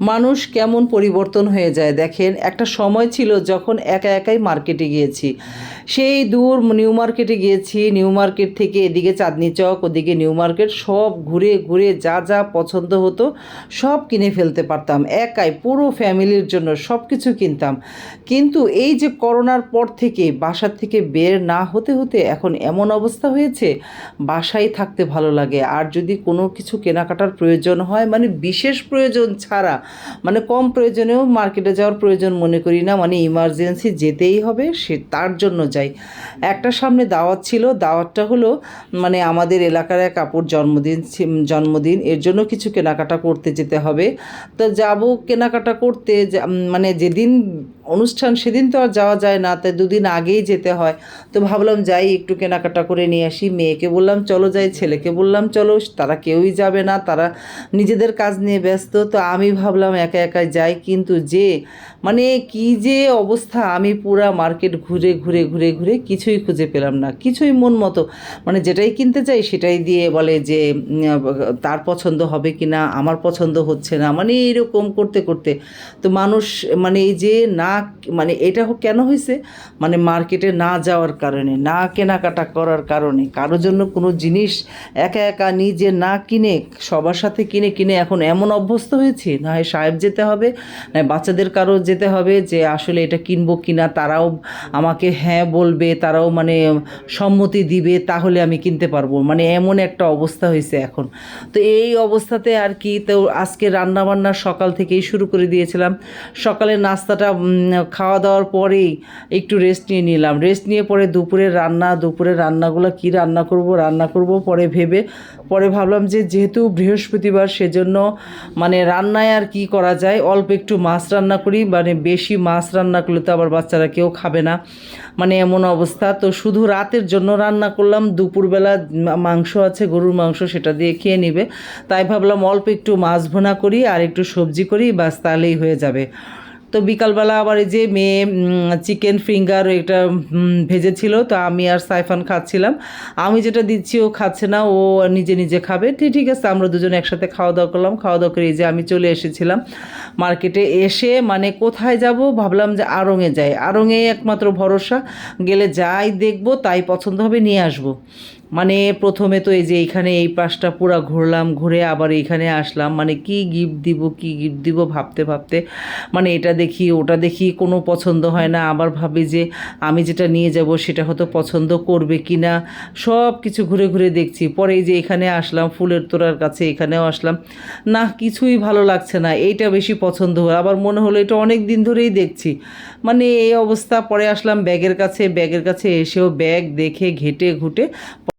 মানুষ কেমন পরিবর্তন হয়ে যায় দেখেন। একটা সময় ছিল যখন একা একাই মার্কেটে গিয়েছি, সেই দূর নিউ মার্কেটে গিয়েছি, নিউ মার্কেট থেকে এদিকে চাঁদনি চক, ওদিকে নিউ মার্কেট, সব ঘুরে ঘুরে যা যা পছন্দ হতো সব কিনে ফেলতে পারতাম, একাই পুরো ফ্যামিলির জন্য সব কিছু কিনতাম। কিন্তু এই যে করোনার পর থেকে বাসার থেকে বের না হতে হতে এখন এমন অবস্থা হয়েছে, বাসায় থাকতে ভালো লাগে। আর যদি কোনো কিছু কেনাকাটার প্রয়োজন হয়, মানে বিশেষ প্রয়োজন ছাড়া, মানে কম প্রয়োজনেও মার্কেটে যাওয়ার প্রয়োজন মনে করি না, মানে ইমার্জেন্সি যেতেই হবে সে তার জন্য যাই। একটা সামনে দাওয়াত ছিল, দাওয়াতটা হলো মানে আমাদের এলাকার এক আপুর জন্মদিন, এর জন্য কিছু কেনাকাটা করতে যেতে হবে। তো যাব কেনাকাটা করতে, মানে যেদিন অনুষ্ঠান সেদিন তো আর যাওয়া যায় না, তাই দুদিন আগেই যেতে হয়। তো ভাবলাম যাই একটু কেনাকাটা করে নিয়ে আসি। মেয়েকে বললাম চলো যাই, ছেলেকে বললাম চলো, তারা কেউই যাবে না, তারা নিজেদের কাজ নিয়ে ব্যস্ত। তো আমি ভাবলাম একা একা যাই, কিন্তু যে মানে কি যে অবস্থা, আমি পুরা মার্কেট ঘুরে ঘুরে ঘুরে ঘুরে কিছুই খুঁজে পেলাম না, কিছুই মন মতো, মানে যেটাই কিনতে চাই সেটাই দিয়ে বলে যে তার পছন্দ হবে কি না, আমার পছন্দ হচ্ছে না, মানে এরকম করতে করতে তো মানুষ, মানে এই যে না, মানে এটা কেন হয়েছে, মানে মার্কেটে না যাওয়ার কারণে, না কেনাকাটা করার কারণে, কারোর জন্য কোনো জিনিস একা একা নিজে না কিনে সবার সাথে কিনে কিনে এখন এমন অভ্যস্ত হয়েছি, না হয় সাহেব যেতে হবে, না বাচ্চাদের কারো যেতে হবে যে আসলে এটা কিনবো কিনা, তারাও আমাকে হ্যাঁ বলবে, তারাও মানে সম্মতি দিবে, তাহলে আমি কিনতে পারবো, মানে এমন একটা অবস্থা হয়েছে এখন। তো এই অবস্থাতে আর কি, তো আজকে রান্নাবান্না সকাল থেকেই শুরু করে দিয়েছিলাম। সকালের নাস্তাটা খাওয়া দাওয়ার পরেই একটু রেস্ট নিয়ে নিলাম, রেস্ট নিয়ে পরে দুপুরের রান্নাগুলো কি রান্না করব পরে ভেবে, পরে ভাবলাম যে যেহেতু বৃহস্পতিবার সেজন্য মানে রান্নায় আর কি করা যায়, অল্প একটু মাছ রান্না করি, মানে বেশি মাছ রান্না করলে তো আবার বাচ্চারা কেউ খাবে না, মানে এমন অবস্থা। তো শুধু রাতের জন্য রান্না করলাম, দুপুরবেলা মাংস আছে, গরুর মাংস, সেটা দিয়ে খেয়ে নেবে, তাই ভাবলাম অল্প একটু মাছ ভুনা করি আর একটু সবজি করি, বাস তাহলেই হয়ে যাবে। তো বিকালবেলা আবার এই যে মেয়ে চিকেন ফিঙ্গার এটা ভেজেছিল, তো আমি আর সাইফান খাচ্ছিলাম, আমি যেটা দিচ্ছি ও খাচ্ছে না, ও নিজে নিজে খাবে। ঠিক আছে, আমরা দুজনে একসাথে খাওয়া দাওয়া করলাম, খাওয়া দাওয়া করে এই যে আমি চলে এসেছিলাম মার্কেটে। এসে মানে কোথায় যাব, ভাবলাম যে আড়ংয়ে যাই, আড়ংয়ে একমাত্র ভরসা, গেলে যাই দেখবো তাই পছন্দ হবে নিয়ে আসবো। মানে প্রথমে তো এই যে এইখানে এই পাশটা পুরা ঘুরলাম, ঘুরে আবার এইখানে আসলাম, মানে কি গিফট দিব ভাবতে ভাবতে, মানে এটা দেখি ওটা দেখি, কোনো পছন্দ হয় না, আবার ভাবি যে আমি যেটা নিয়ে যাব সেটা হয়তো পছন্দ করবে কি না, সব কিছু ঘুরে ঘুরে দেখছি। পরে এই যে এখানে আসলাম ফুলের তোড়ার কাছে, এখানেও আসলাম, না কিছুই ভালো লাগছে না, এইটা বেশি পছন্দ হলো, আবার মনে হলো এটা অনেক দিন ধরেই দেখছি, মানে এই অবস্থা। পরে আসলাম ব্যাগের কাছে, ব্যাগের কাছে এসেও ব্যাগ দেখে ঘেটে ঘুটে